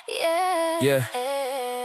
Yeah.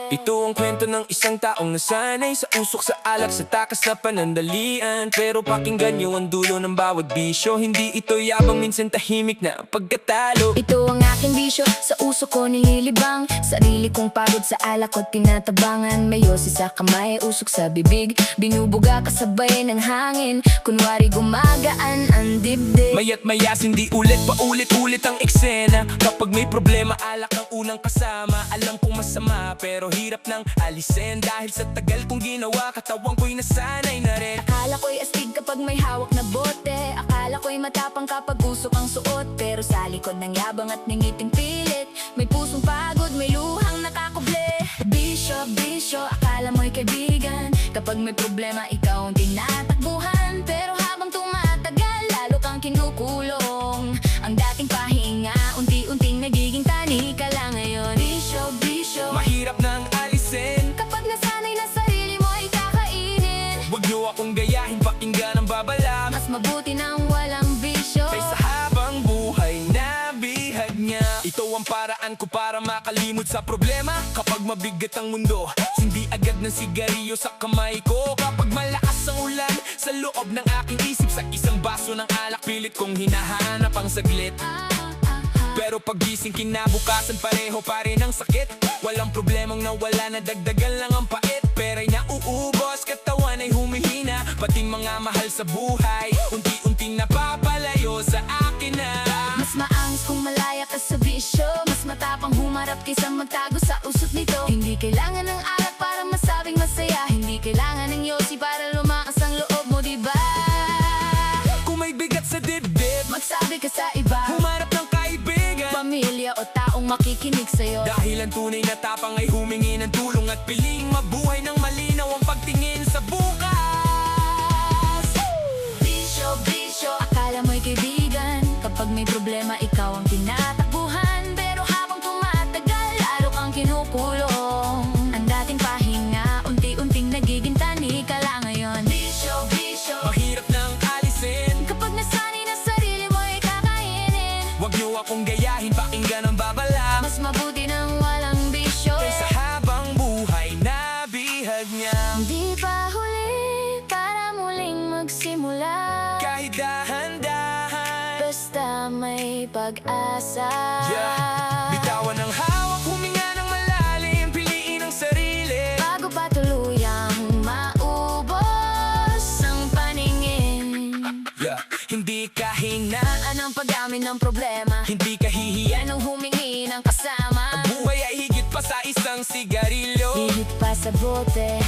Ito ang kwento ng isang taong nasanay sa usok, sa alak, sa takas na panandalian. Pero pakinggan niyo ang dulo ng bawat bisyo. Hindi ito yabang, minsan tahimik na pagkatalo. Ito ang aking bisyo, sa usok ko nililibang. Sarili kong pagod sa alak ko't tinatabangan. May yosi sa kamay, usok sa bibig. Binubuga kasabay ng hangin. Kunwari gumagaan ang dibdib. Maya't mayas, hindi ulit paulit-ulit ang eksena. Kapag may problema, alak ang unang kasama. Alam kong masama, pero hirap nang alisin. Dahil sa tagal kong ginawa, katawan ko'y nasanay na rin. Akala ko'y astig kapag may hawak na bote. Akala ko'y matapang kapag usok ang suot. Pero sa likod ng yabang at ng ngiting pilit, may pusong pagod, may luhang nakakuble. Bisyo, bisyo, akala mo'y kaibigan. Kapag may problema, ikaw ang tinatakbuhan. Pero habang tumatagal, lalo kang kinukulong. Ang dating pahinga, unti-unting nagiging tani ka lang ngayon. Bisyo, bisyo, Mahirap nang alisin. kapag nasanay na sarili mo ay kakainin. Huwag niyo akong gayahin, pakinggan ang babala. Mas mabuti nang walang bisyo. Kaysa habang buhay na bihag niya. Ito ang paraan ko para makalimot sa problema. Kapag mabigat ang mundo, hindi agad ng sigarilyo sa kamay ko. Kapag malakas ang ulan sa loob ng aking isip, sa isang baso ng alak pilit kong hinahanap ang saglit. Pero pagising kinabukasan, pareho pa rin ang sakit. Walang problemang nawala, na dagdagan lang ang pait. Pera'y nauubos, katawan ay humihina. Pating mga mahal sa buhay, unti-unting napapalayo sa akin na. Mas maangas kung malaya ka sa bisyo. Mas matapang humarap kaysa magtago sa usot nito. Hindi kailangan ng alak para masabing masaya. Hindi kailangan ng yosi para lumakas ang loob mo, diba? Kung may bigat sa dibdib, Magsabi ka sa iba, humarap ng kaibigan. pamilya o taong makikinig sa'yo. Dahil ang tunay na tapang ay humingi ng tulong at piling mabuhay ng malinaw ang pagtingin sa bukas. Bisyo, bisyo, akala mo'y kaibigan. Kapag may problema, ikaw ang tinatakbuhan. Pero habang tumatagal, lalo kang kinukulong. Ang dating pahinga, unti-unting nagiging tani ka lang ngayon. Bisyo, bisyo, Mahirap nang alisin. kapag nasanay na sarili mo ay kakainin. Huwag niyo akong gayahin, pakinggan ang babala. Mas mabuti nang walang bisyo. Kaysa habang buhay na bihag niya. Hindi pa huli para muling magsimula. Kahit dahan-dahan, Basta may pag-asa. bitawan ang hawak, huminga ng malalim, piliin ang sarili. Bago pa tuluyang maubos ang paningin. Hindi ka hina, Hinaan ang pag-amin ng problema. hindi ka hihiyan. Yan ang humingi ng kasama. Buhay ay higit pa sa isang sigarilyo. Higit pa sa bote.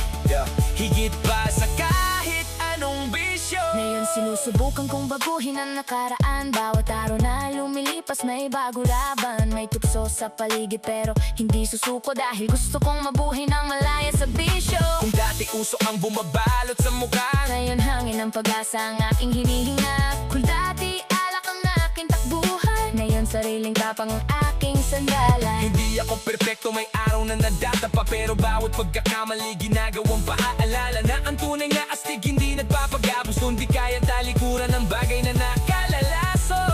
Higit pa sa kahit anong bisyo. Ngayon sinusubukan kong baguhin ang nakaraan. Bawat araw na lumilipas may bago laban. May tukso sa paligid pero hindi susuko. Dahil gusto kong mabuhay ng malaya sa bisyo. Kung dati usok ang bumabalot sa mukha, Ngayon hangin ang pag-asa ang aking hinihinga. Kung dati alak ang aking takbuhan, ngayon sariling tapang ang aking sandalan. hindi ako perpekto, may araw na nadata pa. Pero bawat pagkakamali ginagawang paaalala na ang tunay na astig hindi nagpapagabos. Kung di kaya talikuran ng bagay na nakalalason.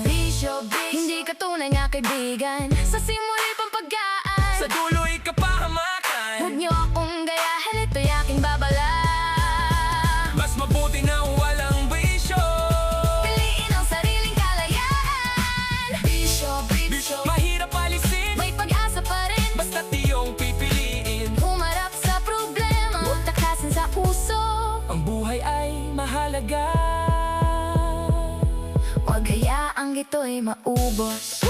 Bisyo, bisyo, hindi ka tunay nga kaibigan. Sa simuli pang pagkaan, Sa dulo'y kapahamakan. huwag niyo akong gayahin, ito'y aking babala. Mas mabuti na walang bisyo. Piliin ang sariling kalayaan. Bisyo, bisyo, Mahirap alisin, may pag-asa pa rin. basta't iyong pipiliin. Humarap sa problema, huwag takasan sa puso. Ang buhay ay mahalaga. Huwag hayaang ito'y maubos.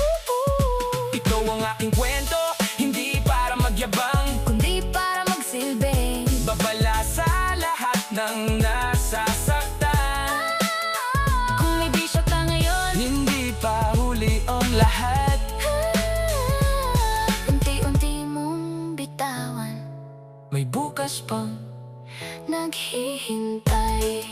Ito ang aking kwento, hindi para magyabang. Kundi para magsilbi. Babala sa lahat ng nasasaktan. Kung may bisyo ka ngayon, Hindi pa huli ang lahat. unti-unti mong bitawan. May bukas pang Naghihintay.